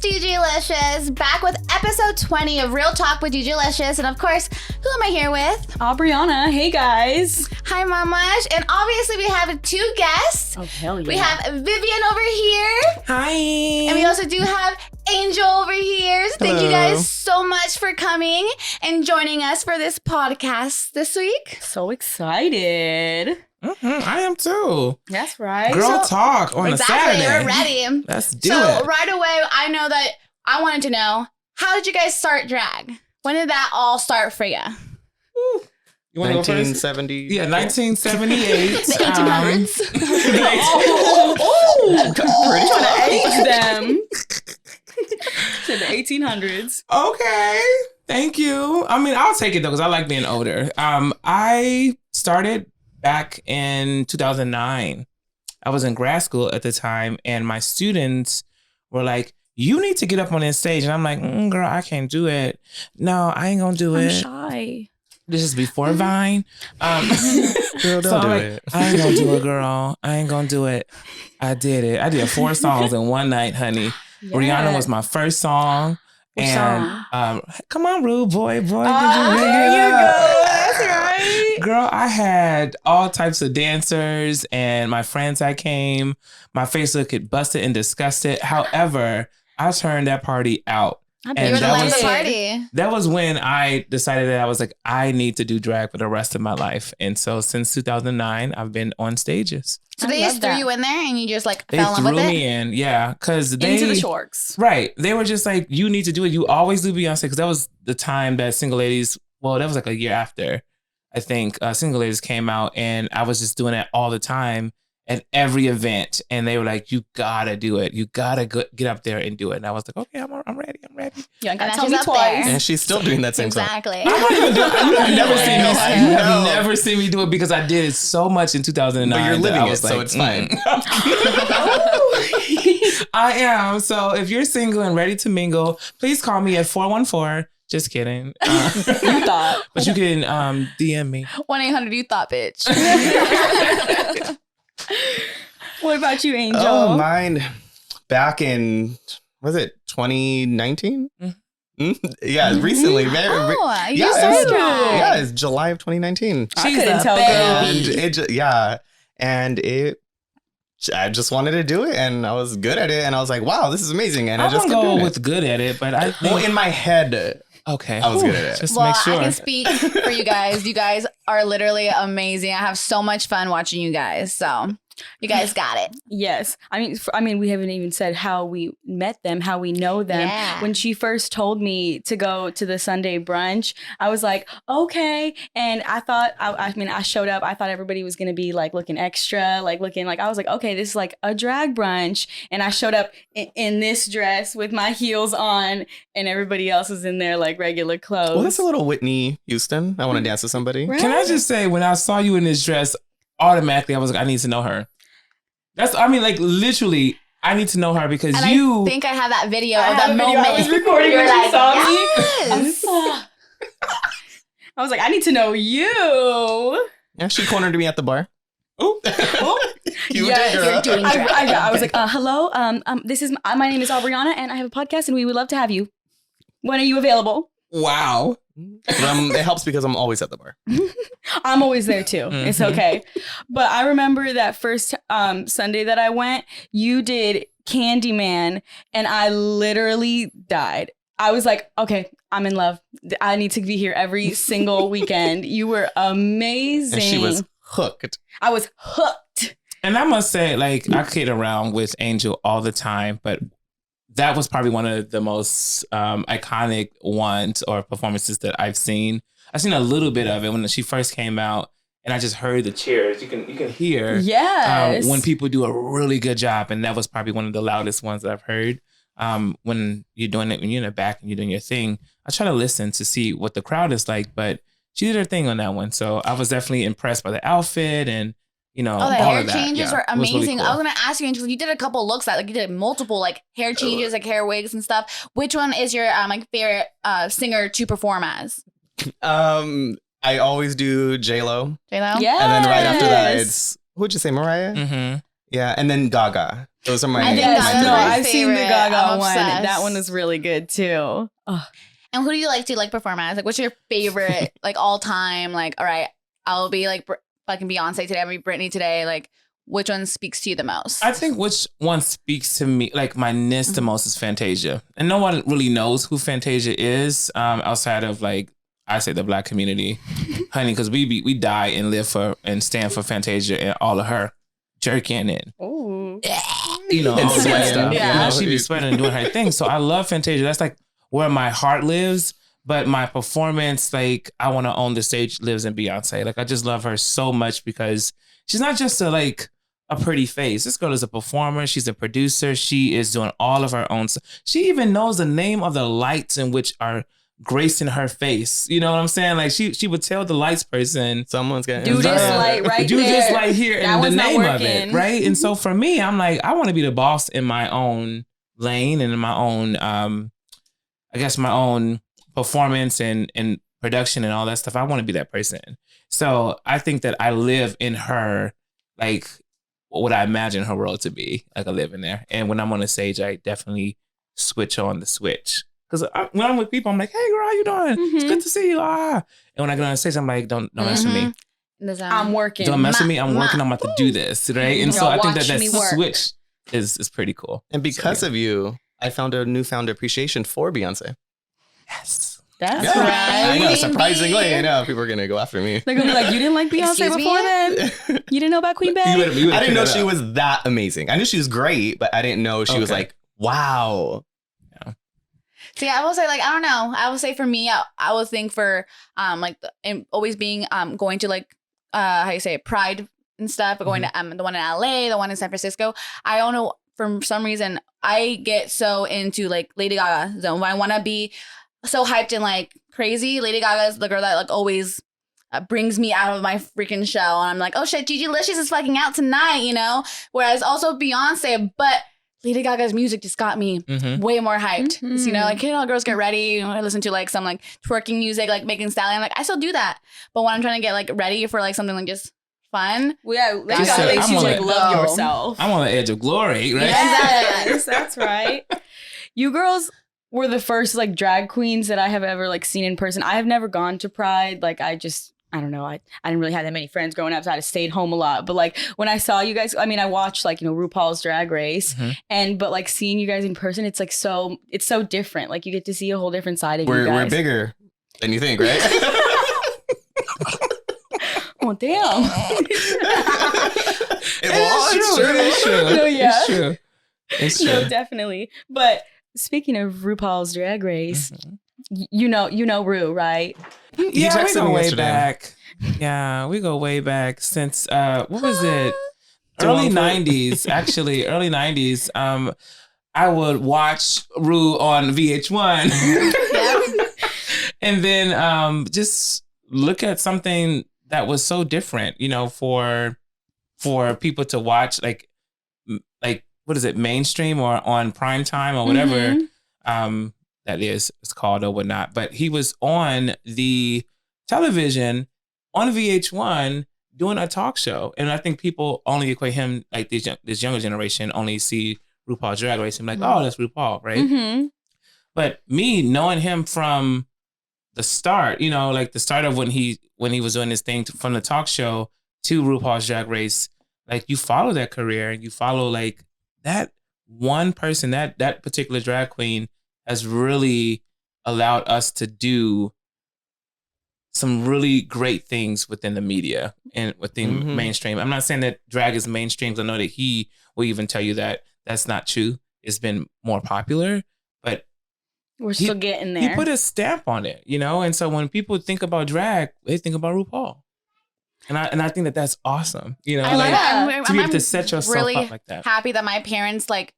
It's Gigilicious, back with episode 20 of Real Talk with Gigilicious. And of course, who am I here with? Aubriana. Hey, guys. Hi, Mamash. And obviously, we have two guests. Oh, hell yeah. We have Vivian over here. Hi. And we also do have Angel over here. So thank you guys so much for coming and joining us for this podcast this week. So excited. I am too. That's right. Girl talk on a Saturday. We're ready. Let's do it. So right away, I know that I wanted to know, how did you guys start drag? When did that all start for you? You want to go first? 1970. Yeah, 1978. The 1800s? Pretty trying to age them to the 1800s. Okay. Thank you. I mean, I'll take it though, because I like being older. I started back in 2009. I was in grad school at the time, and my students were like, you need to get up on this stage. And I'm like, girl, I can't do it. No, I ain't gonna do it. I'm shy. This is before Vine. Girl, don't do it. I ain't gonna do it, girl. I ain't gonna do it. I did it. I did 4 songs in one night, honey. Yeah. Rihanna was my first song. Which and come on, rude boy. There you go. That's right. Girl, I had all types of dancers and my friends that came. My face looked busted and disgusted. However, I turned that party out. You were the life of the party. That was when I decided that I was like, I need to do drag for the rest of my life. And so since 2009, I've been on stages. So they just threw you in there and you just like They fell in love threw with me it? in, yeah, because they Into the shorts. Right. They were just like, you need to do it. You always do Beyonce, because that was the time that Single Ladies, well, that was like a year after, I think, Single Ladies came out, and I was just doing it all the time at every event. And they were like, you gotta do it. You gotta get up there and do it. And I was like, okay, I'm ready. You And gotta then tell she's me up twice. there. And she's still doing that same song. Exactly. I'm not even doing it. You've never seen me. I know. You've never seen me do it, because I did it so much in 2009. But you're living that I it, was so like, it's fine. I am. So if you're single and ready to mingle, please call me at 414. Just kidding. You thought. But you can DM me. 1-800 you thought, bitch. What about you, Angel? Oh, mine. Back in, was it 2019? Yeah, recently. You yeah, started drag. yeah, it's July of 2019. I She's couldn't a tell, girl. I just wanted to do it, and I was good at it, and I was like, wow, this is amazing. And I I'm just gonna kept go doing with it. good at it, but I think, Well, in my head, okay, I was good at it. Just to Well, make sure. I can speak for you guys. You guys are literally amazing. I have so much fun watching you guys. So you guys got it. Yes. I mean, we haven't even said how we met them, how we know them. Yeah. When she first told me to go to the Sunday brunch, I was like, okay. And I thought, I showed up. I thought everybody was going to be like looking extra, like looking like, I was like, okay, this is like a drag brunch. And I showed up in this dress with my heels on, and everybody else was in their like regular clothes. Well, that's a little Whitney Houston. I want to dance with somebody. Right? Can I just say, when I saw you in this dress, automatically I was like, I need to know her. Literally, I need to know her, because And you. I think I have that video I of have that a video. moment. I was recording You're when you saw me. yes. I was like, I need to know you. Yeah, she cornered me at the bar. Oh, You Yes, did, girl. you're doing drag. I was like, hello. This is my name is Aubriana, and I have a podcast, and we would love to have you. When are you available? wow. It helps because I'm always at the bar. I'm always there too. It's okay. But I remember that first Sunday that I went, you did Candyman, and I literally died. I was like, okay, I'm in love. I need to be here every single weekend. You were amazing. And she was hooked. I was hooked. And I must say, like, I kid around with Angel all the time, but that was probably one of the most iconic ones or performances that I've seen. I've seen a little bit of it when she first came out, and I just heard the cheers. You can hear Yes. when people do a really good job, and that was probably one of the loudest ones that I've heard. When you're doing it, when you're in the back and you're doing your thing, I try to listen to see what the crowd is like, but she did her thing on that one. So I was definitely impressed by the outfit and, you know, Oh, the all hair of that. changes Yeah, were it was really amazing. cool. I was gonna ask you, Angel, you did a couple looks that, like, you did multiple like hair changes, like hair wigs and stuff. Which one is your like favorite singer to perform as? I always do J-Lo. J-Lo? Yes. And then right after that, it's, who'd you say, Mariah? Mm-hmm. Yeah, and then Gaga. Those are my. I think Yes, Gaga's no, my I've seen the favorite. Gaga I'm one. obsessed. That one was really good too. Oh. And who do you like to like perform as? Like, what's your favorite like all time? Like, all right, I'll be like fucking Beyonce today. I'll be Britney today. Like, which one speaks to you the most? I think which one speaks to me, like my niche the most, is Fantasia. And no one really knows who Fantasia is outside of like, I say the Black community, honey, because we die and live for and stand for Fantasia and all of her jerking and Ooh. you know, all And of that sweating. stuff. Yeah. You know, she be sweating and doing her thing. So I love Fantasia. That's like where my heart lives. But my performance, like I want to own the stage, lives in Beyonce. Like I just love her so much because she's not just a pretty face. This girl is a performer. She's a producer. She is doing all of her own stuff. She even knows the name of the lights in which are gracing her face. You know what I'm saying? Like she would tell the lights person, Someone's getting. Do this light right do there. this light here, That and the one's not name of it, working. right? And so for me, I'm like, I want to be the boss in my own lane and in my own, I guess my own performance and production and all that stuff. I want to be that person. So I think that I live in her, like what I imagine her world to be. Like I live in there. And when I'm on the stage, I definitely switch on the switch. Because when I'm with people, I'm like, hey girl, how you doing? It's good to see you. And when I get on stage, I'm like, don't mess with me. I'm working. Don't mess with me. I'm working. I'm about to do this, right? And so Girl, I think that watch me work. switch is pretty cool. And because So, yeah. of you, I found a newfound appreciation for Beyonce. Yes. That's Yeah. right. I know, Queen surprisingly, Bee. I know people are gonna go after me. They're gonna be like, you didn't like Beyonce Excuse me? before then? You didn't know about Queen Bey? You would've I didn't know picked she that up. was that amazing. I knew she was great, but I didn't know she was Okay. like, wow. See, I will say, like, I don't know. I will say for me, I would think for and always being going to like how you say it, Pride and stuff, but going to the one in LA, the one in San Francisco. I don't know, for some reason I get so into like Lady Gaga zone. I want to be so hyped and like crazy. Lady Gaga is the girl that like always brings me out of my freaking shell, and I'm like, oh shit, Gigilicious is fucking out tonight, you know. Whereas also Beyonce, but Lady Gaga's music just got me way more hyped. Mhm. So, you know, like, you know, girls get ready. You know, I listen to like some like twerking music, like Megan Stallion. Like I still do that, but when I'm trying to get like ready for like something like just fun, Well, yeah, Lady Just Gaga said, makes I'm you on like it. love Go. yourself. I'm on the edge of glory, right? Yes, that's right. You girls were the first like drag queens that I have ever like seen in person. I have never gone to Pride. Like I don't know. I didn't really have that many friends growing up, so I stayed home a lot. But like when I saw you guys, I mean, I watched like, you know, RuPaul's Drag Race, but like seeing you guys in person, it's like it's so different. Like you get to see a whole different side of you We're guys. bigger than you think, right? Oh damn! It's true. It's true. No, yeah. It's true. It's true. No, definitely. But speaking of RuPaul's Drag Race, you know Ru, right? Yeah, we texted go me way yesterday. back. Yeah, we go way back since what was it? Early 90s, actually, early 90s. I would watch Ru on VH1. And then just look at something that was so different, you know, for people to watch, like what is it, mainstream or on prime time or whatever that is, it's called or whatnot. But he was on the television on VH1 doing a talk show, and I think people only equate him, like this younger generation only see RuPaul's Drag Race and be like, oh, that's RuPaul, right? Mm-hmm. But me knowing him from the start, you know, like the start of when he was doing this thing from the talk show to RuPaul's Drag Race, like you follow that career and you follow like that one person, that particular drag queen has really allowed us to do some really great things within the media and within mainstream. I'm not saying that drag is mainstream. I know that he will even tell you that that's not true. It's been more popular, but We're still getting there. he put a stamp on it, you know? And so when people think about drag, they think about RuPaul. And I think that that's awesome. You know, I love like, that. to be able to set yourself really up like that. happy that my parents, like,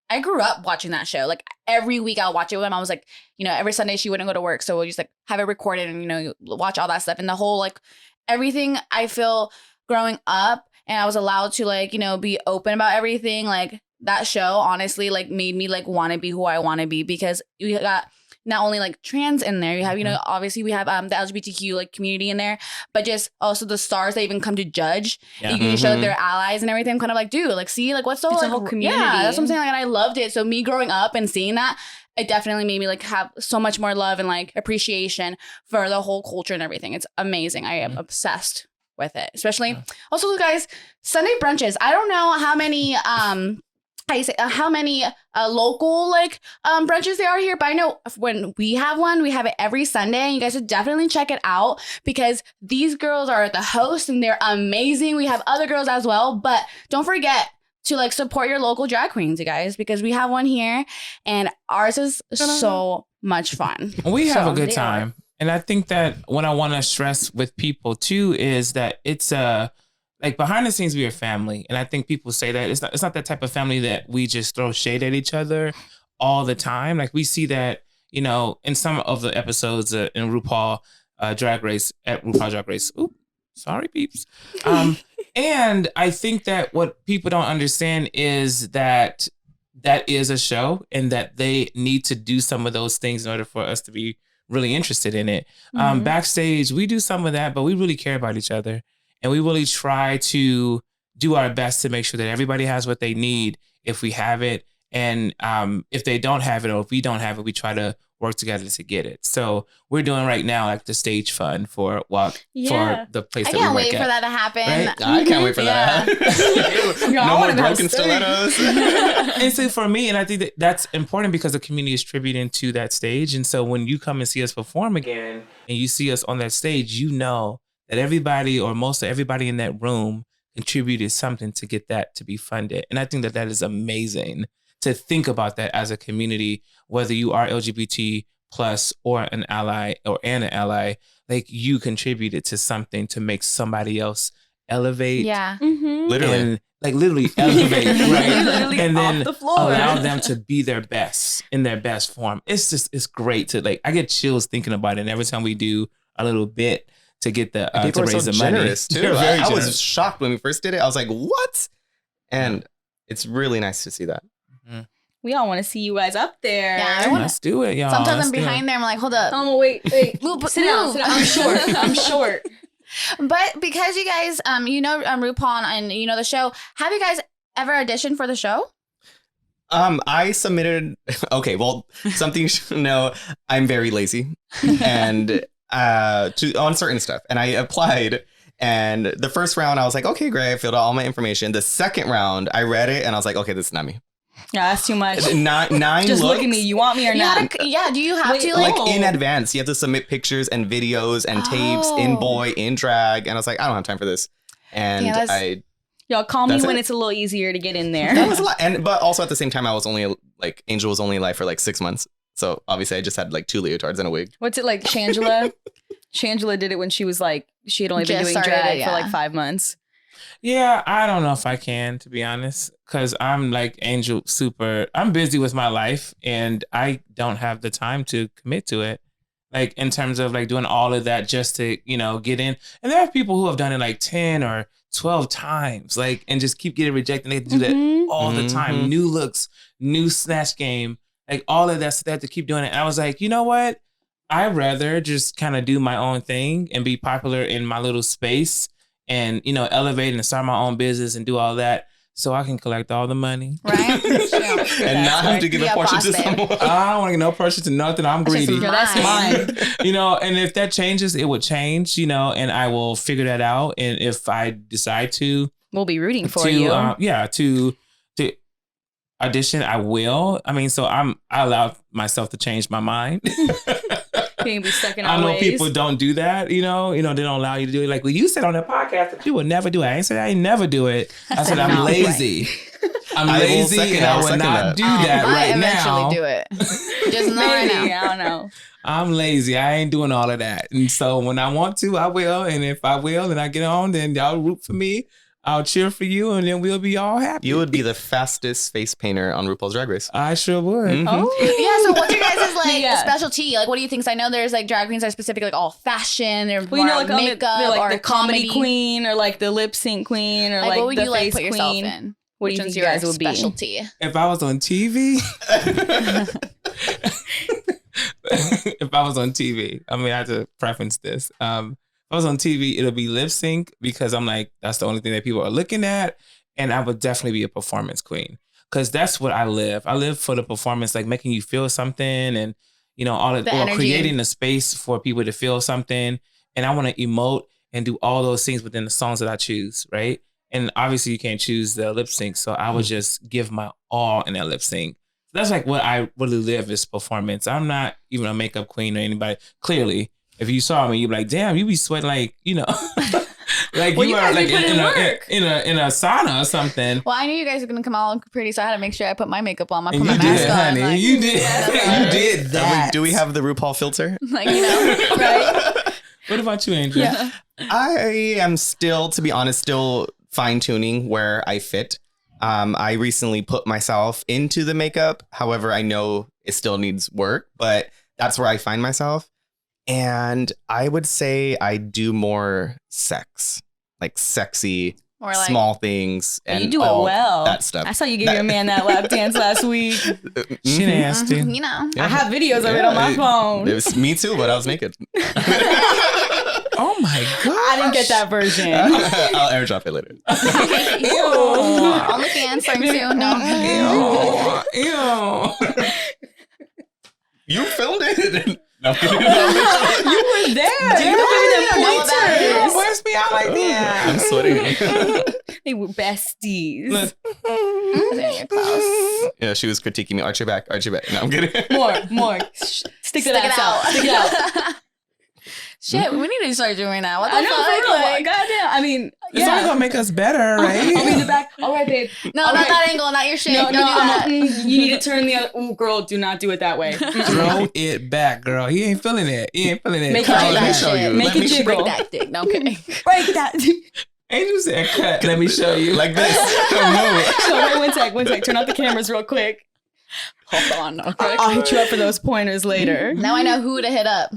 I grew up watching that show. Like every week I'll watch it with my mom. Was like, you know, every Sunday she wouldn't go to work. So we'll just like have it recorded and, you know, watch all that stuff. And the whole, like, everything I feel growing up, and I was allowed to, like, you know, be open about everything. Like that show honestly like made me like want to be who I want to be, because you got not only like trans in there, you have, you know, obviously we have the LGBTQ like community in there, but just also the stars that even come to judge. Yeah. You can show that they're allies and everything. I'm kind of like, dude, like, see, like, what's so It's a like, whole community. Yeah, that's what I'm saying. Like, and I loved it. So me growing up and seeing that, it definitely made me like have so much more love and like appreciation for the whole culture and everything. It's amazing. I am obsessed with it. Especially also, guys, Sunday brunches. I don't know how many how many local like brunches there are here, but I know when we have one, we have it every Sunday, and you guys should definitely check it out because these girls are the hosts and they're amazing. We have other girls as well, but don't forget to like support your local drag queens, you guys, because we have one here and ours is so much fun. We have So a good they time. And I think that what I want to stress with people too is that it's like behind the scenes, we are family. And I think people say that it's not that type of family that we just throw shade at each other all the time. Like we see that, you know, in some of the episodes in RuPaul Drag Race, at RuPaul Drag Race. Ooh, sorry, peeps. And I think that what people don't understand is that that is a show and that they need to do some of those things in order for us to be really interested in it. Backstage, we do some of that, but we really care about each other. And we really try to do our best to make sure that everybody has what they need if we have it. And if they don't have it or if we don't have it, we try to work together to get it. So we're doing right now like the stage fund for for the place I that we can't work wait at. for that to happen. Right? I can't wait for that. No more broken stilettos. And so for me, and I think that that's important because the community is tributing to that stage. And so when you come and see us perform again and you see us on that stage, you know that everybody or most of everybody in that room contributed something to get that to be funded. And I think that that is amazing to think about that as a community, whether you are LGBT plus or an ally or an ally, like you contributed to something to make somebody else elevate. Yeah. Literally. And like literally elevate, right? Literally and off then the floor. allow them to be their best in their best form. It's great to like, I get chills thinking about it. And every time we do a little bit to get the, to People are raise so the money. generous too. They're very I was generous. shocked when we first did it. I was like, what? And it's really nice to see that. We all want to see you guys up there. Yeah, I wanna- Let's do it, y'all. Sometimes Let's I'm do it. behind there. I'm like, hold up. Oh, wait. Loop, Sit down. I'm short. I'm short. But because you guys, you know, RuPaul and you know the show, have you guys ever auditioned for the show? I submitted. Okay, well, something you should know. I'm very lazy, and on certain stuff, and I applied. And the first round, I was like, okay, great. I filled out all my information. The second round, I read it, and I was like, okay, this is not me. Yeah, that's too much. Nine Just looks. look at me. You want me or You not? gotta, yeah, do you have Wait, to Like like? in advance, you have to submit pictures and videos and tapes in Oh. boy, in drag. And I was like, I don't have time for this. And Yeah, that's- Y'all call me That's when it. it's a little easier to get in there. that was a lot. But also at the same time, I was only like, Angel was only alive for like 6 months. So obviously I just had like 2 leotards and a wig. What's it like, Shangela? Shangela did it when she was like, she had only been Just doing started drag it, for yeah. like 5 months. Yeah, I don't know if I can, to be honest, because I'm like Angel I'm busy with my life and I don't have the time to commit to it. Like in terms of like doing all of that just to, you know, get in. And there are people who have done it like 10 or 12 times, like, and just keep getting rejected. And they have to do that all the time. Mhm. New looks, new snatch game, like all of that. So they have to keep doing it. And I was like, you know what? I'd rather just kind of do my own thing and be popular in my little space and, you know, elevate and start my own business and do all that so I can collect all the money. Right? And not have to give Be a a portion boss to babe. someone. I don't want to get no pressure to nothing. I'm That's just greedy. Yeah, that's mine. You know, and if that changes, it would change, you know, and I will figure that out. And if I decide to, We'll be rooting for you. to audition, I will. I mean, so I allow myself to change my mind. You can be stuck in our I know ways. people don't do that, you know, they don't allow you to do it. Like, well, you said on the podcast that you would never do it. I ain't said I ain't never do it. I said I'm No, lazy. I'm I will lazy second and that. I I'll would second not that. do that I right eventually now. do it. Just not right Maybe, now. I don't know. I'm lazy. I ain't doing all of that. And so when I want to, I will. And if I will and I get on, then y'all root for me. I'll cheer for you and then we'll be all happy. You would be the fastest face painter on RuPaul's Drag Race. I sure would. Mhm. Oh. Yeah, so what's your guys' like Yeah. specialty? Like, what do you think? 'Cause I know there's like drag queens that are specifically like all fashion, they're Well, you know, more like makeup they're like or the comedy queen or like the lip sync queen or Like, like what would the you like face put yourself queen. in? What do Which you one's think you guys would be? specialty? If I was on TV, if I was on TV, I mean, I have to preference this. If I was on TV, it'll be lip sync because I'm like, that's the only thing that people are looking at. And I would definitely be a performance queen because that's what I live. I live for the performance, like making you feel something and, you know, all of The energy. creating a space for people to feel something. And I want to emote and do all those things within the songs that I choose, right? And obviously you can't choose the lip sync. So I would just give my all in that lip sync. That's like what I really live is performance. I'm not even a makeup queen or anybody. Clearly, if you saw me, you'd be like, damn, you be sweating like, you know, like Well, you you are guys like be putting work. in a sauna or something. Well, I knew you guys were gonna come all pretty, so I had to make sure I put my makeup on. I put And my you mask did, on. honey. Like, You did. yeah, You did that. Do we have the RuPaul filter? like, you know, right? What about you, Angel? Yeah. I am still, to be honest, still fine tuning where I fit. I recently put myself into the makeup. However, I know it still needs work, but that's where I find myself. And I would say I do more sex, like sexy, Or like, small things. And You do it all well. that stuff. I saw you give your man that lap dance last week. She nasty. you know. Yeah. I have videos of it on my phone. It was me too, but I was naked. Oh my god! I didn't get that version. I'll airdrop it later. OnlyFans starting soon. No. Ew. You filmed it. No, You were there. You were giving them know about pointers. it. Don't voice me out like that. I'm sweating. They were besties. Look, Yeah, she was critiquing me. Arch your back. Arch your back. No, I'm kidding. More. Stick Stick it out. Stick it out. Shit, we need to start doing that. What the I know, fuck? for real. Like, Goddamn. I mean, it's only gonna make us better, right? I'll be in the back. All right, babe. no, All not right. that angle, not your shit. No, Don't no, do that. you need to turn the other. Ooh, girl, do not do it that way. Throw it back, girl. He ain't feeling it. He ain't feeling it. Make Cut it it let me back. show you. Make Let it me jiggle. Break that dick. No, I'm kidding. Break that. Angel said, cut. Let me show you. Like this. So wait, one sec. Turn off the cameras real quick. Hold on. Okay. I'll hit you up for those pointers later. Now I know who to hit up.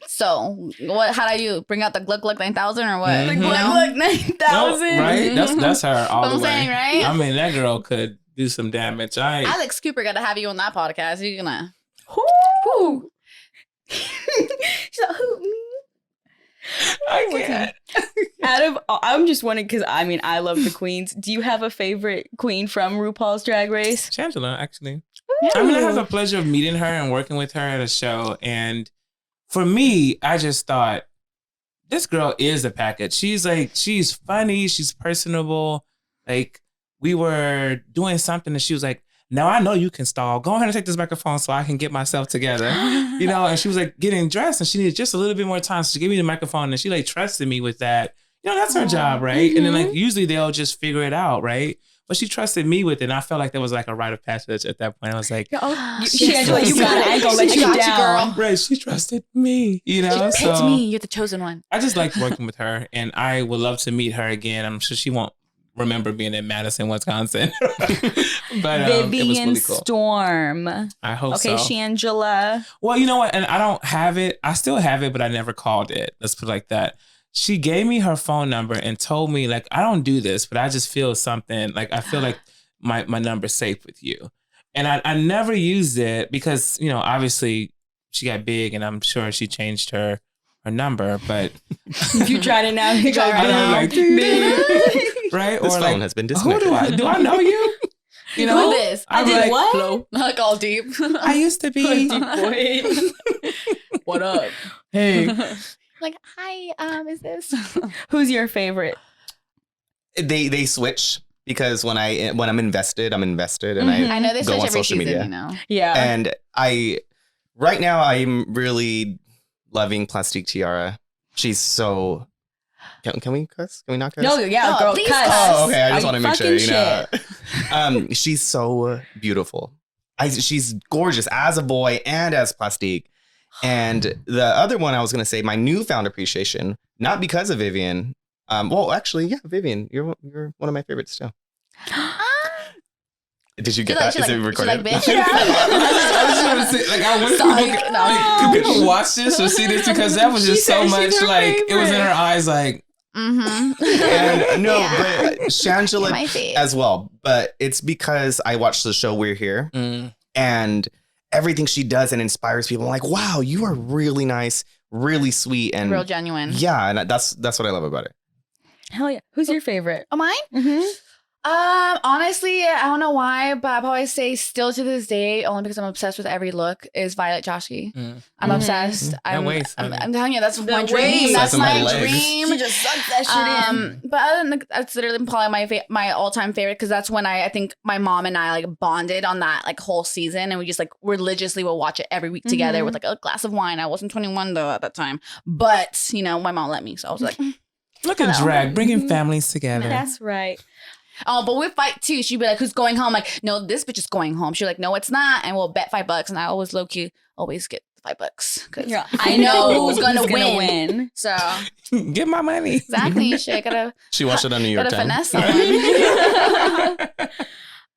So, what? How do you bring out the Gluck 9000 or what? Mhm. You know? Look, 9,000. No, right? That's her all What the I'm way. saying, right? I mean, that girl could do some damage. Alex Cooper got to have you on that podcast. You're gonna. Whoo. She's like, who? I can't. I'm just wondering because I mean I love the queens. Do you have a favorite queen from RuPaul's Drag Race? Shangela, actually. I mean, I have the pleasure of meeting her and working with her at a show. And for me, I just thought, this girl is a package. She's funny. She's personable. Like, we were doing something and she was like, now I know you can stall. Go ahead and take this microphone so I can get myself together. You know, and she was like getting dressed and she needed just a little bit more time. So she gave me the microphone and she like trusted me with that. You know, that's her job, right? And then like usually they'll just figure it out, right? But she trusted me with it. And I felt like there was like a rite of passage at that point. I was like, Shangela, you got it. I ain't gonna let I you got you, down. right, she trusted me, you know? It's So me. You're the chosen one. I just liked working with her and I would love to meet her again. I'm sure she won't remember being in Madison, Wisconsin. But it was Vivian really cool. Storm. I hope Okay, so. Shangela. Well, you know what? And I don't have it. I still have it, but I never called it. Let's put it like that. She gave me her phone number and told me, like, I don't do this, but I just feel something. Like, I feel like my number's safe with you. And I never used it because, you know, obviously she got big and I'm sure she changed her number, but If you tried it now, you go I don't like big. right? This or phone like, has been who disconnected. do I know you? You know, Who this? I I'm did like, what? hello. Like all deep. I used to be. What up? Hey, Like, hi, is this? who's your favorite? They switch because when I'm invested, I'm invested, and Mhm. I know they Go switch on every social season, media. you know. Yeah. And right now I'm really loving Plastique Tiara. She's so. Can we cuss? Can we not cuss? No, yeah, No, girl, please cuss. cuss. Oh, okay. I Are just you want to make sure, fucking you know. She's so beautiful. She's gorgeous as a boy and as Plastique. And the other one I was going to say, my newfound appreciation, not because of Vivian. Well, actually, yeah, Vivian, you're one of my favorites too. Did you get that? Is it recorded? bitch. I was just gonna say, like, I wish Sorry. people could, No. like, could people watch this or see this because that was She just so said much she's her like it was in favorite. her eyes, like Mm-hmm. And no, Yeah. but Shangela My fave. as well. But it's because I watched the show We're Here. And everything she does and inspires people. I'm like, wow, you are really nice, really sweet, and Real genuine. Yeah, and that's what I love about it. Hell yeah. Who's your favorite? Oh, mine? Mm-hmm. Honestly, I don't know why, but I probably say still to this day, only because I'm obsessed with every look, is Violet Chachki. I'm obsessed. I'm telling you, that's my dream. That's my dream. She just sucks that shit in. But other than that's literally probably my all time favorite, because that's when I think my mom and I like bonded on that like whole season, and we just like religiously will watch it every week together with like a glass of wine. I wasn't 21 though at that time, but you know my mom let me, so I was like, look at drag bringing families together. That's right. Oh, but we fight too. She'd be like, "Who's going home?" Like, no, this bitch is going home. She's like, "No, it's not," and we'll bet $5. And I always low key always get $5 because I know who's gonna win. So get my money. Exactly. Shit, she watched it on New York Times. Finesse someone.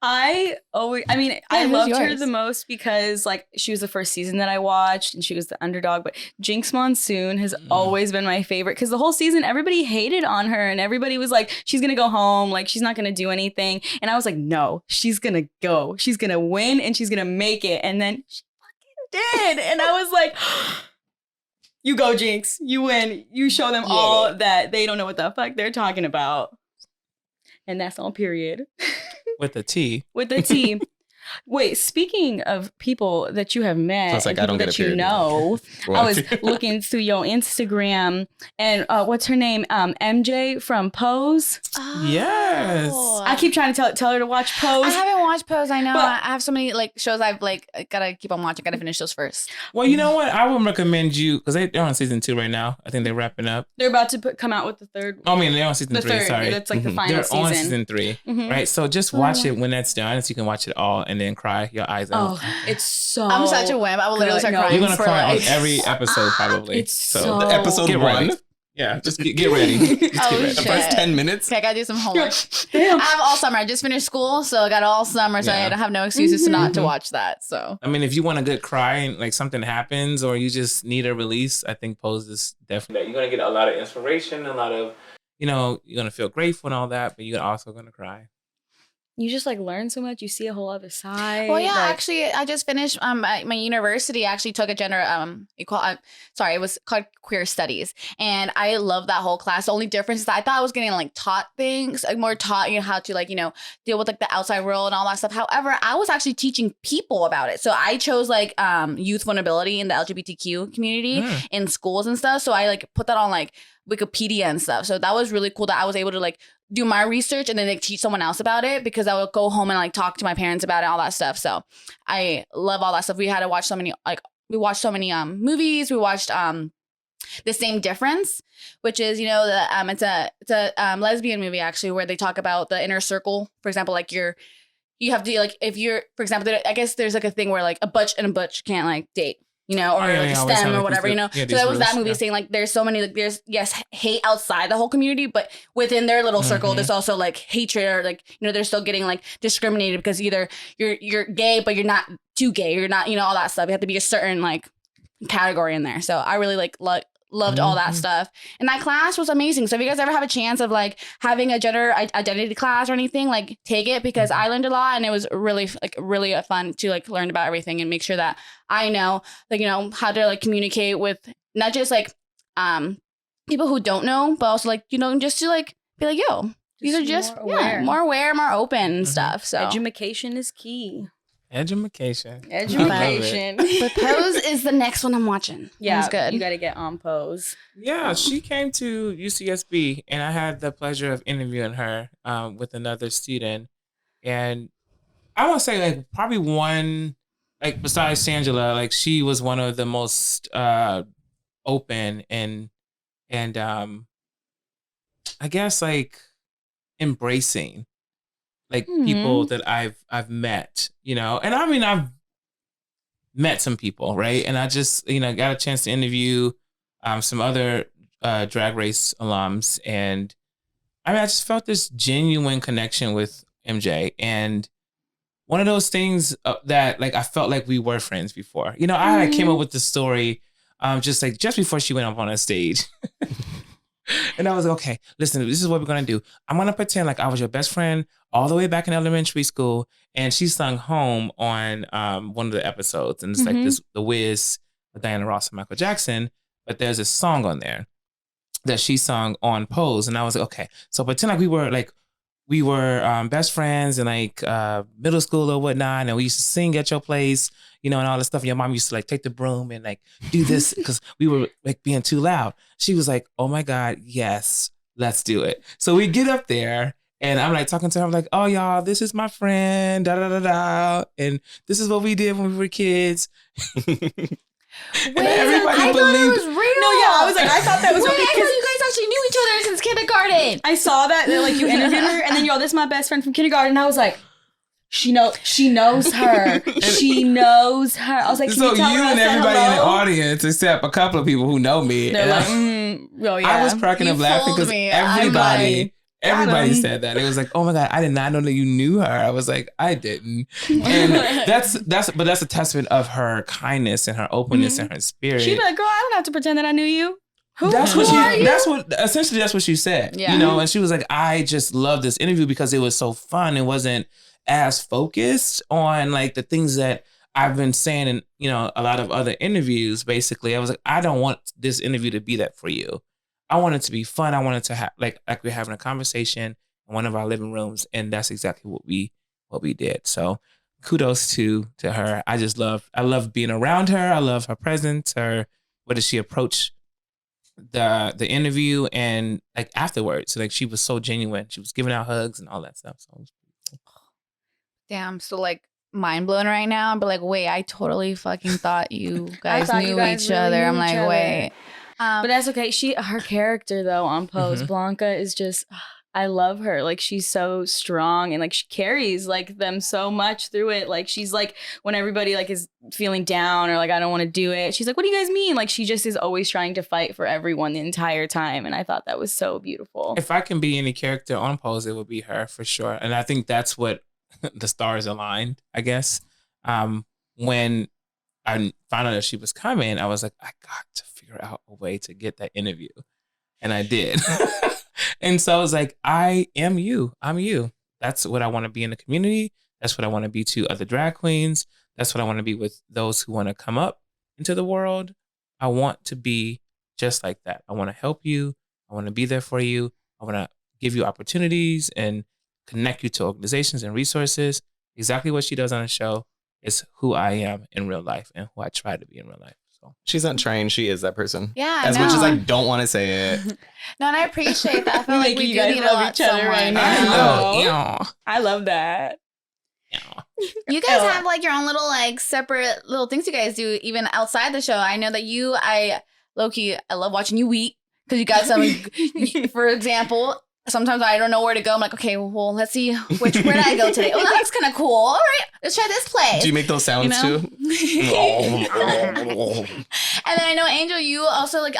I loved her the most because like she was the first season that I watched and she was the underdog, but Jinx Monsoon has always been my favorite because the whole season everybody hated on her and everybody was like, she's gonna go home, like she's not gonna do anything. And I was like, no, she's gonna go, she's gonna win and she's gonna make it. And then she fucking did. And I was like, you go, Jinx, you win, you show them all that they don't know what the fuck they're talking about. And that's on period. With the T. With the T. Wait, speaking of people that you have met, I was like, and I don't people get that a you period. know, I was looking through your Instagram and what's her name? MJ from Pose. Yes. I keep trying to tell her to watch Pose. I haven't watched Pose. I know. But- I have so many like shows I've like gotta keep on watching. Gotta finish those first. Well, you know what? I would recommend you because they're on season 2 right now. I think they're wrapping up. They're about to come out with the third. I mean, they're on season 3. Third. Sorry, That's like the final they're season. on season 3, right? So just watch it when that's done, so you can watch it all and then cry your eyes out. Oh, it's so. I'm such a wimp. I will literally start crying. You're gonna for cry like, on every episode probably. It's so. The episode Get 1. ready. Yeah, just get ready. Just get ready. The first 10 minutes. Okay, I gotta do some homework. Damn. I have all summer. I just finished school, so I got all summer, so I don't have no excuses to not to watch that. So I mean, if you want a good cry and like something happens or you just need a release, I think Pose is definitely. You're gonna get a lot of inspiration, a lot of, you're gonna feel grateful and all that, but you're also gonna cry. You just like learn so much. You see a whole other side. well, yeah. like- Actually, I just finished. My university actually took a gender it was called queer studies, and I love that whole class. The only difference is that I thought I was getting like taught things, like more taught how to like deal with like the outside world and all that stuff. However, I was actually teaching people about it. So I chose like youth vulnerability in the LGBTQ community in schools and stuff. So I like put that on like Wikipedia and stuff. So that was really cool that I was able to like do my research and then like teach someone else about it, because I would go home and like talk to my parents about it, all that stuff. So I love all that stuff. We had to watch so many movies. We watched The Same Difference, which is it's a lesbian movie actually, where they talk about the inner circle. For example, like you have to like, if you're, for example, I guess there's like a thing where like a butch and a butch can't like date. Or like STEM or whatever, so that was that movie saying like there's so many, like there's hate outside the whole community, but within their little circle there's also like hatred, or like they're still getting like discriminated because either you're gay but you're not too gay, you're not all that stuff. You have to be a certain like category in there. So I really like loved all that stuff, and that class was amazing. So if you guys ever have a chance of like having a gender identity class or anything, like take it, because I learned a lot, and it was really fun to like learn about everything and make sure that I know like how to like communicate with not just like people who don't know, but also like just to like be like, yo, these are just more aware, more open and stuff. So education is key. Education. But Pose is the next one I'm watching. Yeah, it's good. You got to get on Pose. Yeah, she came to UCSB, and I had the pleasure of interviewing her with another student. And I want to say, like, probably one, like, besides Shangela, like, she was one of the most open and I guess, like, embracing, like, people that I've met, and I mean, I've met some people, right? And I just, got a chance to interview some other Drag Race alums, and I mean, I just felt this genuine connection with MJ, and one of those things that, like, I felt like we were friends before. I came up with the story just before she went up on a stage. And I was like, okay, listen, this is what we're going to do. I'm going to pretend like I was your best friend all the way back in elementary school. And she sung Home on one of the episodes. And it's like this, The Wiz with Diana Ross and Michael Jackson. But there's a song on there that she sung on Pose. And I was like, okay, so pretend like we were best friends in like middle school or whatnot. And we used to sing at your place, you know, and all this stuff. And your mom used to like take the broom and like do this because we were like being too loud. She was like, oh my God, yes, let's do it. So we get up there and I'm like talking to her. I'm like, oh y'all, this is my friend, da da da da. And this is what we did when we were kids. Wait, and everybody I thought it was real. No, yeah, I was like, I thought that was Wait, I because thought you guys actually knew each other since kindergarten. I saw that like you interviewed her, and then this is my best friend from kindergarten. And I was like, she knows her. She knows her. I was like, can so you tell you her I and said everybody in the hello? audience, except a couple of people who know me, They're and like, oh yeah. I was cracking You up laughing fooled because me. everybody Adam. said that. It was like, oh my God, I did not know that you knew her. I was like, I didn't. And that's a testament of her kindness and her openness and her spirit. She'd be like, girl, I don't have to pretend that I knew you. Who That's are you? that's what she said. Yeah. You know, and she was like, I just love this interview because it was so fun. It wasn't as focused on like the things that I've been saying in, you know, a lot of other interviews. Basically, I was like, I don't want this interview to be that for you. I want it to be fun. I want it to have like we're having a conversation in one of our living rooms, and that's exactly what we did. So kudos to her. I love being around her. I love her presence. Her what did she approach the interview and like afterwards. So, like she was so genuine. She was giving out hugs and all that stuff. So it was pretty cool. Damn, so like mind blown right now. But like, wait, I totally fucking thought you guys thought knew you guys each really other. knew I'm each like, other. wait. But that's okay. Her character though on Pose, Blanca is just, I love her. Like she's so strong and like she carries like them so much through it. Like she's like when everybody like is feeling down or like I don't want to do it. She's like, what do you guys mean? Like she just is always trying to fight for everyone the entire time. And I thought that was so beautiful. If I can be any character on Pose, it would be her for sure. And I think that's what the stars aligned, I guess. When I found out that she was coming, I was like, I got to figure out a way to get that interview. And I did. And so I was like, I am you. I'm you. That's what I want to be in the community. That's what I want to be to other drag queens. That's what I want to be with those who want to come up into the world. I want to be just like that. I want to help you. I want to be there for you. I want to give you opportunities and connect you to organizations and resources. Exactly what she does on the show is who I am in real life and who I try to be in real life. So She's not trying. She is that person. Yeah, As much as I don't want to say it. No, and I appreciate that. I feel like Making we you do guys need a love lot each other right someone. now. yeah. I love that. You guys have like your own little like separate little things you guys do even outside the show. I know that I low-key, I love watching you eat because you got some, for example, sometimes I don't know where to go. I'm like, okay, well, let's see where did I go today? Oh, that looks kind of cool. All right, let's try this place. Do you make those sounds You know? too? And then I know, Angel, you also like,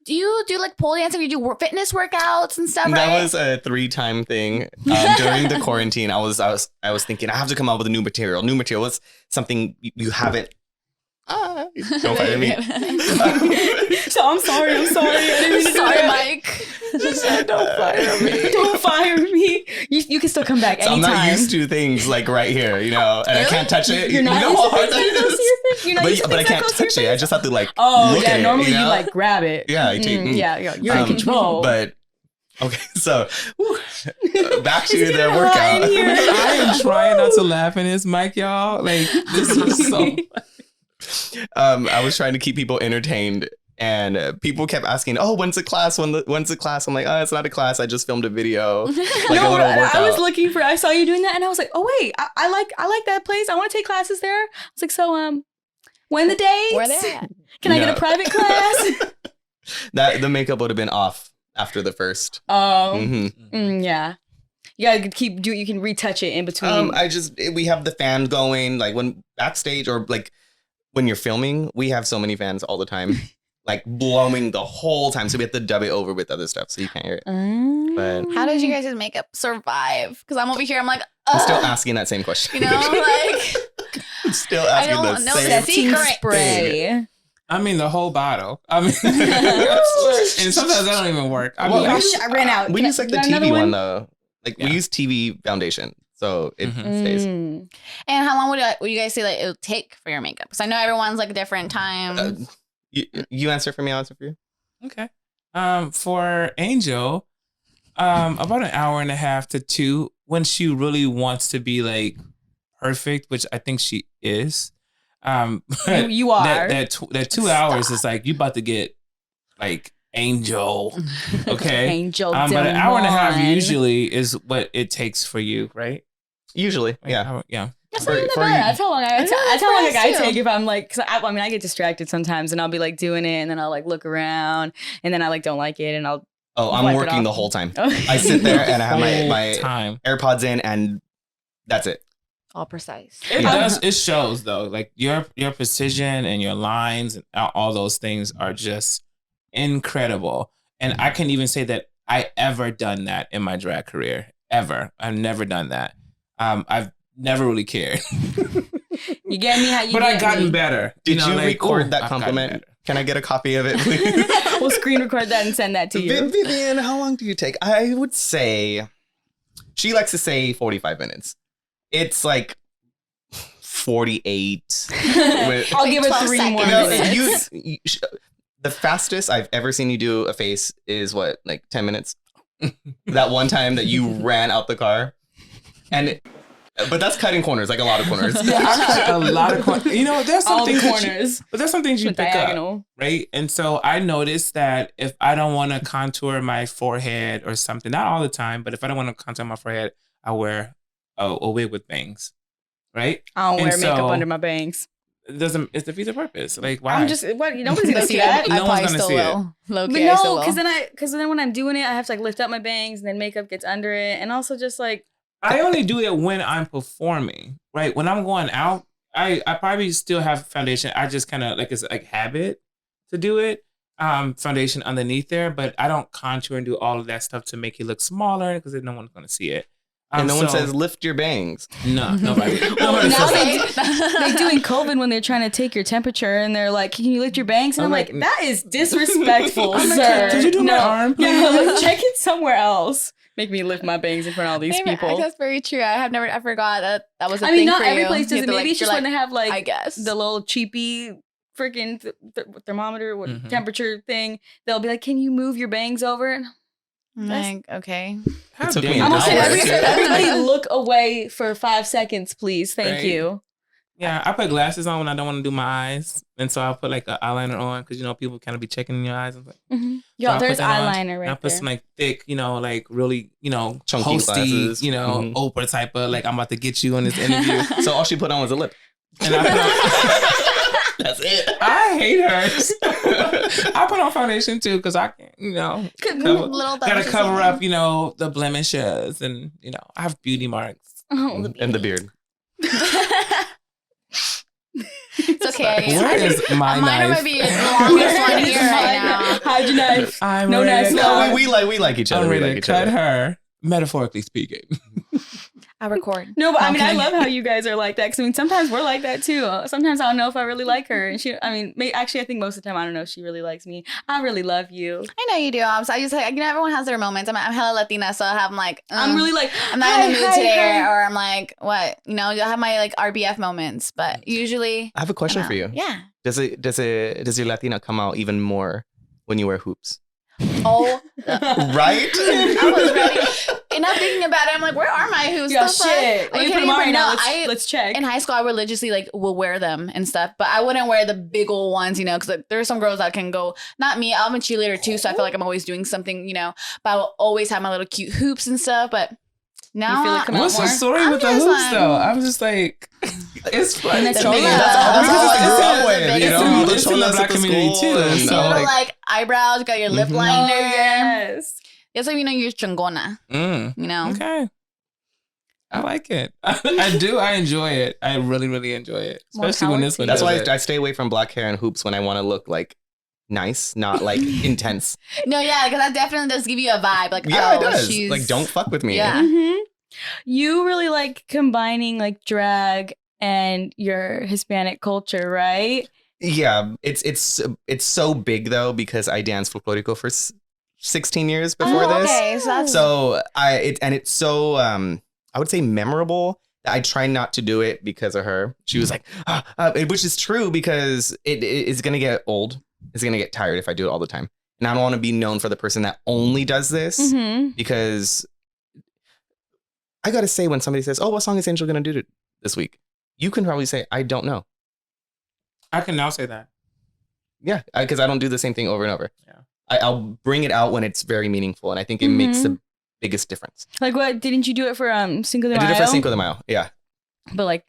do you do like pole dancing? You do fitness workouts and stuff, right? That was a 3-time thing. During the quarantine, I was thinking I have to come up with a new material. New material. What's something you haven't? Don't fire me. So I'm sorry. I didn't mean to do Sorry, that. Mike. Don't fire me. Don't fire me. You can still come back So I'm anytime. not used to things like right here, you know, and I can't touch it. You're not you know used how to hard things that that are close to your face? You're not used to but I things that can't are close to your touch it. I face? just have to like Oh look yeah, at it, normally you know? like grab it. Yeah, I take. Yeah, you're in control. But okay, so back to It's the getting hot workout. in here. I am trying not to laugh in this mic, y'all. Like this is so. I was trying to keep people entertained, and people kept asking, "Oh, when's the class? When's the class?" I'm like, "Oh, it's not a class. I just filmed a video, like a No, little workout." I was looking for. I saw you doing that, and I was like, "Oh wait, I like that place. I want to take classes there." I was like, "So when the dates? Where they at? Can I get No. a private class?" That the makeup would have been off after the first. Oh, Mhm. yeah. You gotta you can retouch it in between. We have the fan going, like when backstage or like when you're filming, we have so many fans all the time, like blowing the whole time. So we have to dub it over with other stuff so you can't hear it. But How did you guys' makeup survive? Because I'm over here, I'm like, I'm still ugh. asking that same question. You know, like, I'm still I asking don't the know same. that setting secret. spray. I mean, the whole bottle. I mean, and sometimes that don't even work. I mean, I ran out. We Can use I- like the you got another TV one though. Like Yeah. we use TV foundation, so it stays. Mm. And how long would you guys say like it would take for your makeup? Because I know everyone's like different time. You answer for me, I'll answer for you. okay. For Angel, about an hour and a half to 2 when she really wants to be like perfect, which I think she is. But You are. that 2 hours is like you about to get like Angel, okay? Angel. But an hour and a half Demon. usually is what it takes for you, right? Usually, Like, yeah. yeah. That's For- not even for that you- bad. That's how long Yeah, that's how long for like us I too. take if I'm like, cause I mean, I get distracted sometimes and I'll be like doing it and then I'll like look around and then I like don't like it and I'll. Oh, I'm Wipe it working off. the whole time. I sit there and I have Whole my time. AirPods in, and that's it. All precise. It Yeah. does. It shows though. Like your precision and your lines and all those things are just incredible. And I can even say that I ever done that in my drag career. Ever. I've never done that. I've never really cared. You get me how you But get I've gotten me. better. Did you like, record ooh, that I've gotten compliment? better. Can I get a copy of it, please? We'll screen record that and send that to you. Vivian, how long do you take? I would say she likes to say 45 minutes. It's like 48. With- I'll give it 12 3 more seconds. No, minutes. the fastest I've ever seen you do a face is what, like 10 minutes? That one time that you ran out the car. But that's cutting corners, like a lot of corners. I cut a lot of corners. You know, there's some All the things that you- corners. but there's some things you With pick up. diagonal. Right. And so I noticed that if I don't want to contour my forehead or something, not all the time, but if I don't want to contour my forehead, I wear a wig with bangs. Right. I don't And wear makeup so- under my bangs. It doesn't, it defeats the purpose. Like, why? I'm just what nobody's gonna see that. No I one's probably gonna still see it. will. Low But key, I still no, will. because then when I'm doing it, I have to like lift up my bangs and then makeup gets under it, and also just like I only do it when I'm performing. Right. When I'm going out, I probably still have foundation. I just kind of like it's like habit to do it. Foundation underneath there, but I don't contour and do all of that stuff to make it look smaller because no one's going to see it. And no one so- says lift your bangs. no, nobody. Well, nobody now says they, that. they do in COVID when they're trying to take your temperature and they're like, "Can you lift your bangs?" And I'm like, "That is disrespectful, I'm like, sir." "Could you do my arm, Yeah, please?" like, check it somewhere else. Make me lift my bangs in front of all these Maybe- people. That's very true. I forgot that was a I thing mean, not for every you. place does You it. have to, Maybe it's you're just when they have like I guess. the little cheapy freaking thermometer, Mhm. temperature thing. They'll be like, "Can you move your bangs over?" And I'm like, okay. How It took dare me you. an I'm gonna say, hour. everybody look away for 5 seconds, please. Thank Right. you. Yeah, I put glasses on when I don't want to do my eyes, and so I'll put like an eyeliner on because people kind of be checking in your eyes. And Yo, I'll put there's that on, eyeliner and I right put there. some like thick, like really, Chunky hosty, glasses. Mhm. Oprah type of like I'm about to get you in this interview. So all she put on was a lip. And I put on, That's it. I hate hers. I put on foundation too because I can't, cover, Little gotta blemishes, cover yeah. up, the blemishes and I have beauty marks. Oh, And the beard. It's okay. Where is my Mine knife? might be the longest one here right now. Hide your knife. I'm No ready knife, to no. cut- No, we like each other. I'm We ready like to each cut other. her, metaphorically speaking. I record. No, but I mean, I Okay. love how you guys are like that. Because I mean, sometimes we're like that too. Sometimes I don't know if I really like her, and actually, I think most of the time I don't know if she really likes me. I really love you. I know you do. So I just like everyone has their moments. I'm hella Latina, so I have like I'm really like, I'm not in the hi, mood hi, today, hi. or I'm like what I have my like RBF moments, but usually I have a question I for don't you. know. Yeah. Does your Latina come out even more when you wear hoops? Oh, Right? I was ready. And I'm thinking about it. I'm like, where are my hoops? Yeah, The fuck? shit. Are Let you me put kidding them on me? right now. No, Let's check. in high school, I religiously will wear them and stuff, but I wouldn't wear the big old ones, because like, there are some girls that can go. Not me. I'm a cheerleader too, so I feel like I'm always doing something, but I will always have my little cute hoops and stuff. But now, You feel it come out What's the more? story I'm with the just hoops like- though? I'm just like, it's fun. And that's The all- big- that's That's all I grew up It's with. a You big- know, it's in the black community too, you so, little like- like eyebrows, you got your lip Mhm. liner. Oh, yes. That's how you're chungona. Okay. I like it. I do. I enjoy it. I really, really enjoy it. More Especially when power this to one you. That's does why it. I stay away from black hair and hoops when I want to look like nice, not like intense. No, yeah, because that definitely does give you a vibe. Like, Yeah, oh, it does. she's Like, don't fuck with me. Yeah. Mhm. You really like combining like drag and your Hispanic culture, right? Yeah, it's so big though because I danced folklorico for 16 years before this. Okay, so that's So it's so I would say memorable that I try not to do it because of her. She was like, which is true because it's gonna get old. It's gonna get tired if I do it all the time, and I don't want to be known for the person that only does this because I gotta say when somebody says, "Oh, what song is Angel gonna do this week?" You can probably say, "I don't know." I can now say that. Yeah, because I don't do the same thing over and over. Yeah. I'll bring it out when it's very meaningful, and I think it makes the biggest difference. Like what? Didn't you do it for Cinco de I Mayo? did it for Cinco de Mayo. Yeah. But like,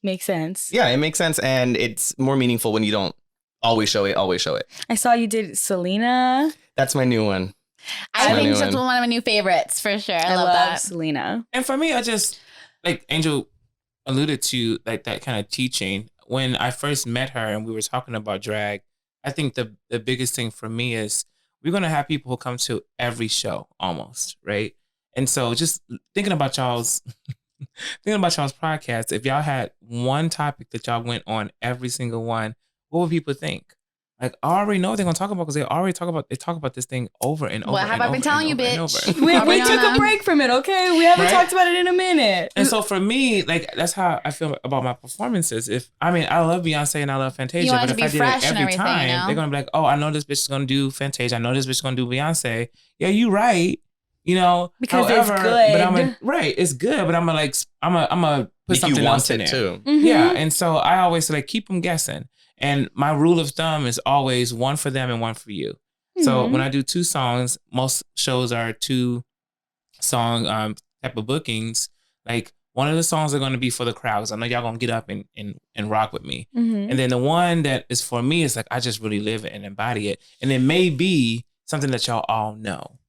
makes sense. Yeah, it makes sense, and it's more meaningful when you don't always show it. Always show it. I saw you did Selena. That's my new one. I my think new that's one. one of my new favorites for sure. I love love that. Selena. And for me, I just like Angel alluded to like that kind of teaching. When I first met her and we were talking about drag, I think the biggest thing for me is we're going to have people who come to every show almost, right? And so just thinking about y'all's podcast, if y'all had one topic that y'all went on every single one, what would people think? Like, I already know what they're going to talk about because they talk about this thing over and over. What have I been telling you, bitch? We took a break from it, okay? We haven't talked about it in a minute. And so for me, like that's how I feel about my performances. I love Beyonce and I love Fantasia, You want but it if to be I did fresh it and every everything, time, you know? they're gonna be like, "Oh, I know this bitch is gonna do Fantasia. I know this bitch is gonna do Beyonce." Yeah, you right. You know, Because however, it's good. But right, it's good. But I'm gonna put Make something you else want in it there. too. Yeah, and so I always say, like, keep them guessing. And my rule of thumb is always one for them and one for you. So when I do 2 songs, most shows are 2 song type of bookings. Like one of the songs are going to be for the crowd because I know y'all going to get up and rock with me. And then the one that is for me is like I just really live it and embody it. And it may be something that y'all all know.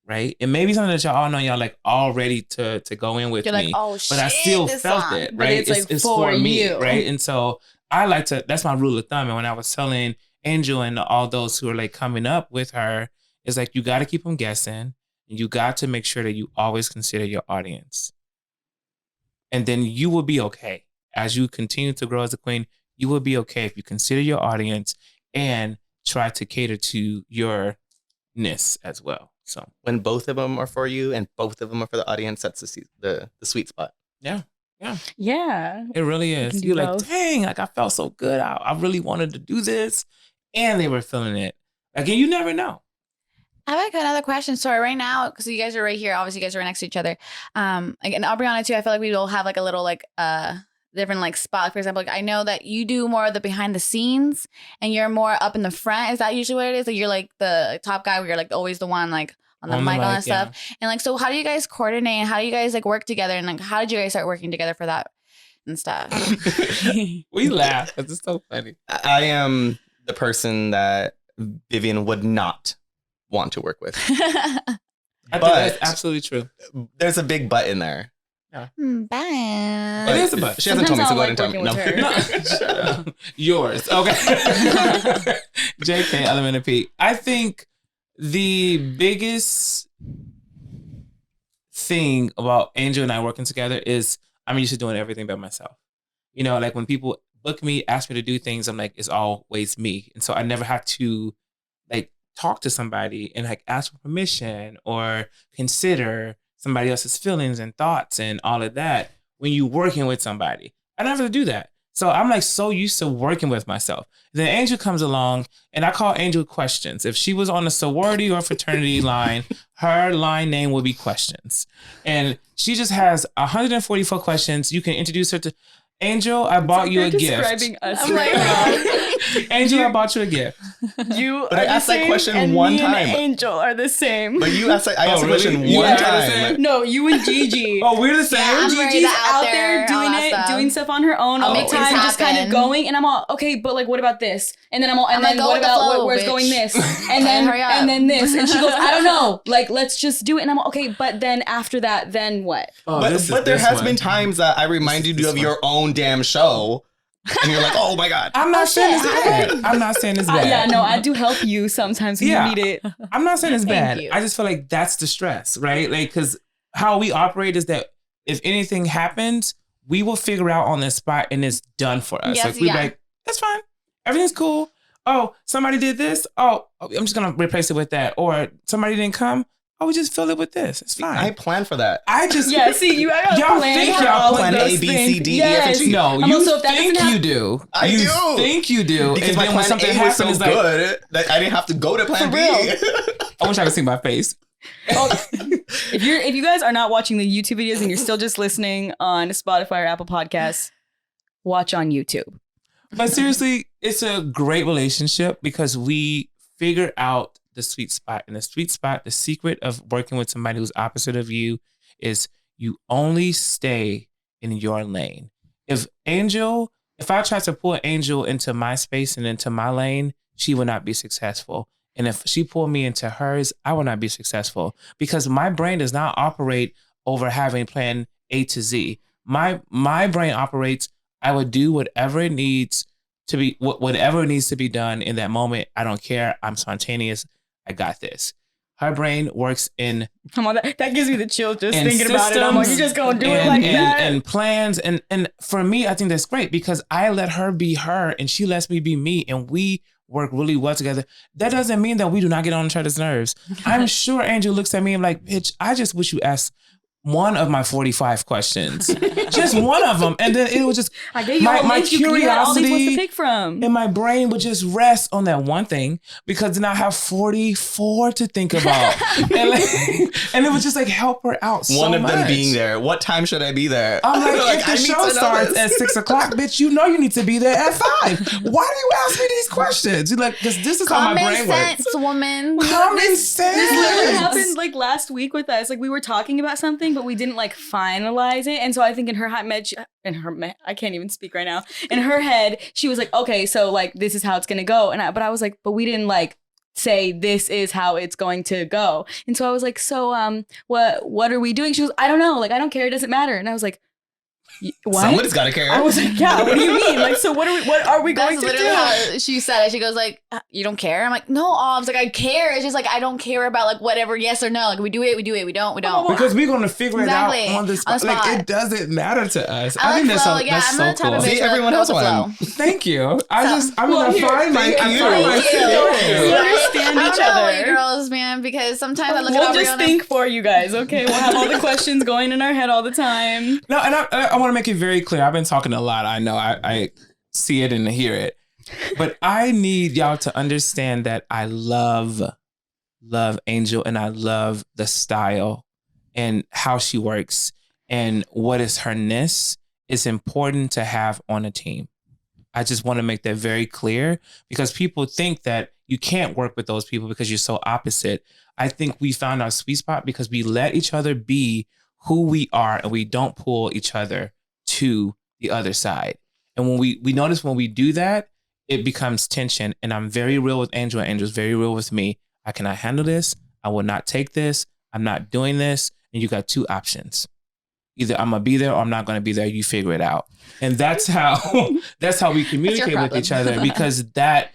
Right? It may be something that y'all all know y'all like all ready to go in with You're me. like, oh but shit, I still this felt song. it, But right? it's, like, for me, you. right? And so I like to, that's my rule of thumb. And when I was telling Angel and all those who are like coming up with her, it's like you got to keep them guessing. And you got to make sure that you always consider your audience. And then you will be okay. As you continue to grow as a queen, you will be okay if you consider your audience and try to cater to your-ness as well. So When both of them are for you and both of them are for the audience, that's the sweet spot. yeah. Yeah. It really can is. do You're like, both. dang, like I felt so good. I really wanted to do this. And they were feeling it. Again, you never know. I have like another question. Sorry, right now, because you guys are right here. Obviously, you guys are right next to each other. Like, and Aubriana too. I feel like we will have like a little like different like spot. For example, like I know that you do more of the behind the scenes, and you're more up in the front. Is that usually what it is? Like you're like the top guy, where you're like always the one like on the mic, all that stuff. And like, so how do you guys coordinate? And how do you guys like work together? And like, how did you guys start working together for that and stuff? We laugh. It's so funny. I am the person that Vivian would not want to work with. I think But- that's absolutely true. There's a big but in there. Bye. It is a but. She hasn't told me, so go ahead and tell me. Sometimes I'll like working with her. Shut up. Yours. Okay. JK, element of P. I think the biggest thing about Angel and I working together is I'm used to doing everything by myself. You know, like when people book me, ask me to do things, I'm like, it's always me. And so I never have to like talk to somebody and like ask for permission or consider somebody else's feelings and thoughts and all of that when you're working with somebody. I don't have to do that. So I'm like so used to working with myself. Then Angel comes along and I call Angel Questions. If she was on a sorority or fraternity line, her line name would be Questions. And she just has 144 questions. You can introduce her to Angel, I bought you a gift. Describing us I'm right like, now. Angel, I bought you a gift. You But are I the asked that same, question and one me and time. Angel are the same. But you asked, I asked the really? question You one guys are the time. same? No, you and Gigi. Oh, we're the same? Yeah, I'm very Gigi's out out there, there all doing that it, stuff. doing stuff on her own I'll all the make things time, just kind of happen. going. And I'm all, okay, but like, what about this? And then I'm all, and I'm then like, go what with the about flow, where's bitch. going this? And then Hurry up. and then this. And she goes, I don't know. Like, let's just do it. And I'm all, okay, but then after that, then what? Oh, But there has been times that I reminded you this of one. your own damn show. And you're like, oh my God. I'm not saying it's shit. bad. I'm not saying it's bad. Yeah, no, I do help you sometimes when Yeah. you need it. I'm not saying it's Thank bad. you. I just feel like that's the stress, right? Like, because how we operate is that if anything happens, we will figure out on the spot and it's done for us. Yes, like, we're yeah. like, that's fine. Everything's cool. Oh, somebody did this. Oh, I'm just gonna replace it with that. Or somebody didn't come. Oh, we just fill it with this. It's fine. I plan for that. I just See, I got y'all plan think for y'all all plan of those A, B, things. C, D, E, F, and G. No, I'm you also, if that think doesn't you do. I you do. think you do. Because And my then when plan something A was happens, so it's like, good that I didn't have to go to plan For B. real. I wish I could see my face. If you guys are not watching the YouTube videos and you're still just listening on Spotify or Apple Podcasts, watch on YouTube. But seriously, it's a great relationship because we figure out the sweet spot. And the sweet spot, the secret of working with somebody who's opposite of you is you only stay in your lane. If I try to pull Angel into my space and into my lane, she will not be successful. And if she pulled me into hers, I will not be successful because my brain does not operate over having plan A to Z. My brain operates, I would do whatever it needs to be, whatever needs to be done in that moment. I don't care. I'm spontaneous. I got this. Her brain works in Come on, that gives me the chills just and thinking about it. I'm like, you just gonna do it like that? And plans. And for me, I think that's great because I let her be her and she lets me be me and we work really well together. That doesn't mean that we do not get on each other's nerves. I'm sure Angel looks at me and like, bitch, I just wish you asked one of my 45 questions. Just one of them. And then it was just I gave you my you had all these ones to curiosity pick from. and my brain would just rest on that one thing because then I have 44 to think about. and it would just like help her out so One of them much. being there. What time should I be there? I'm like, if the I need show to know starts this. at 6 o'clock, bitch, you know you need to be there at 5. Why do you ask me these questions? You're like, because this is how my Common brain sense, works. woman. Common sense. This literally happened like last week with us. Like we were talking about something, but we didn't like finalize it. And so I think in her I can't even speak right now. In her head, she was like, okay, so like this is how it's gonna go. But I was like, but we didn't like say this is how it's going to go. And so I was like, so what are we doing? She was, I don't know. Like I don't care. It doesn't matter. And I was like, what? Somebody's got to care. I was like, yeah. What do you mean? Like, so what are we going That's to literally do? how she said it. She goes like, you don't care? I'm like, no, I was like, I care. It's just like, I don't care about like whatever, yes or no. Like we do it, we don't. Because we're going to figure Exactly. it out on the spot. On the spot. Like, it doesn't matter to us. I think like that's flow. so, Yeah, that's I'm so the type cool. of bitch See, that everyone goes has with one. flow. Thank you. I'm Well, going to here, find my thank you. We understand I each don't know, other. you girls, man, because sometimes I look We'll at just Aubriana. think for you guys, okay? We'll have all the questions going in our head all the time. No, and I want to make it very clear. I've been talking a lot. I know. I see it and hear it. But I need y'all to understand that I love Angel and I love the style and how she works and what is her ness is important to have on a team. I just want to make that very clear because people think that you can't work with those people because you're so opposite. I think we found our sweet spot because we let each other be who we are and we don't pull each other to the other side. And when we notice when we do that, it becomes tension. And I'm very real with Angel and Angel's very real with me. I cannot handle this. I will not take this. I'm not doing this. And you got two options. Either I'm going to be there or I'm not going to be there. You figure it out. And that's how we communicate with each other because that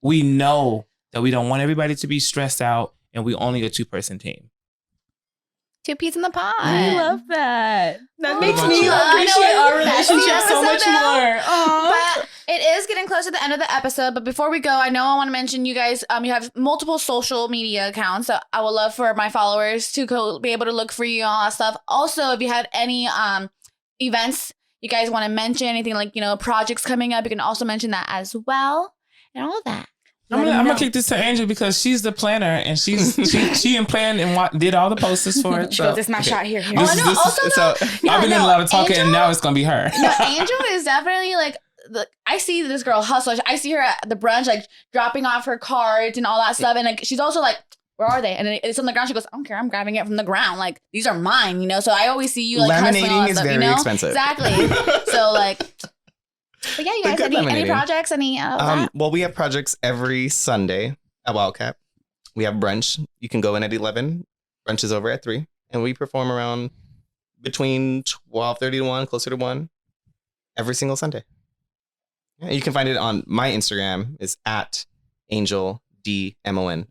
we know that we don't want everybody to be stressed out and we only a 2-person team. 2 peas in the pod. I love that. That Oh, makes I me know appreciate our that's the relationship so much episode now. more. Aw. But it is getting close to the end of the episode. But before we go, I know I want to mention you guys. You have multiple social media accounts. So I would love for my followers to go be able to look for you and all that stuff. Also, if you had any events you guys want to mention, anything like projects coming up, you can also mention that as well, and all of that. I'm gonna kick this to Angel because she's the planner and she and planned and did all the posters for it. She goes, "It's my shot here." Oh, I know. Also, I've been in a lot of talking and now it's gonna be her. No, Angel is definitely like. I see this girl hustle. I see her at the brunch, like dropping off her cards and all that stuff. And like, she's also like, where are they? And it's on the ground. She goes, I don't care. I'm grabbing it from the ground. Like, these are mine, So I always see you like hustling all Laminating that is stuff, very expensive. Exactly. So like, but yeah, you guys, But good any laminating. projects? Any of that? Well, we have projects every Sunday at Wildcat. We have brunch. You can go in at 11. Brunch is over at 3. And we perform around between 12:30 to 1, closer to 1, every single Sunday. Yeah, you can find it on my Instagram is at Angel DMON_.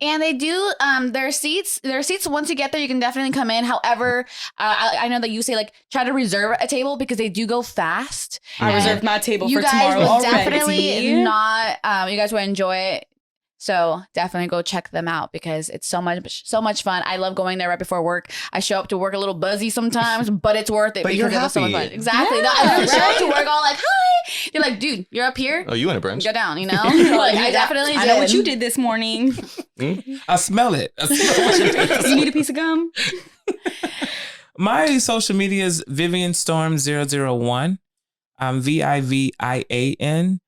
And they do their seats once you get there you can definitely come in. However, I know that you say like try to reserve a table because they do go fast. I reserved my table You for guys tomorrow will already. definitely not you guys will enjoy it. So definitely go check them out because it's so much fun. I love going there right before work. I show up to work a little buzzy sometimes, but it's worth it But because you're it was so much happy. fun. Exactly. Yeah, No, I literally show up right? to work all like, hi. You're like, dude, you're up here. Oh, you want a brunch? Go down, you know? Like I definitely did. I know what you did this morning. I smell it. I smell what you did. You need a piece of gum? My social media is Vivian Storm 001. Vivian,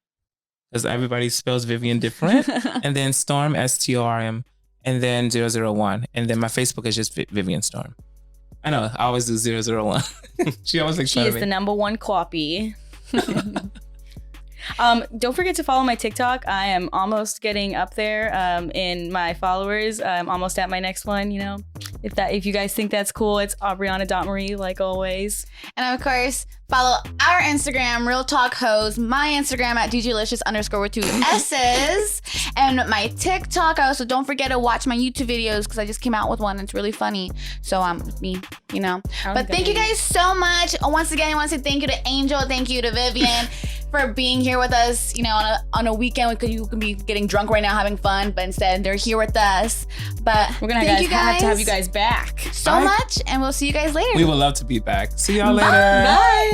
because everybody spells Vivian different. And then Storm, STORM, and then 001. And then my Facebook is just Vivian Storm. I know, I always do 001. She always makes She fun is of the me. number one copy. Don't forget to follow my TikTok. I am almost getting up there in my followers. I'm almost at my next one, you know. If you guys think that's cool, it's Aubriana.Marie, like always. And of course, follow our Instagram, Real Talk Hoes, my Instagram at Gigilicious_ with 2 S's, and my TikTok. Also, don't forget to watch my YouTube videos because I just came out with one. It's really funny. So me, you know. But thank you guys so much. Once again, I want to say thank you to Angel, thank you to Vivian for being here with us. You know, on a weekend, because you can be getting drunk right now, having fun, but instead they're here with us. But We're gonna thank you have to have you guys back. so much, and we'll see you guys later. We would love to be back. See y'all later. Bye.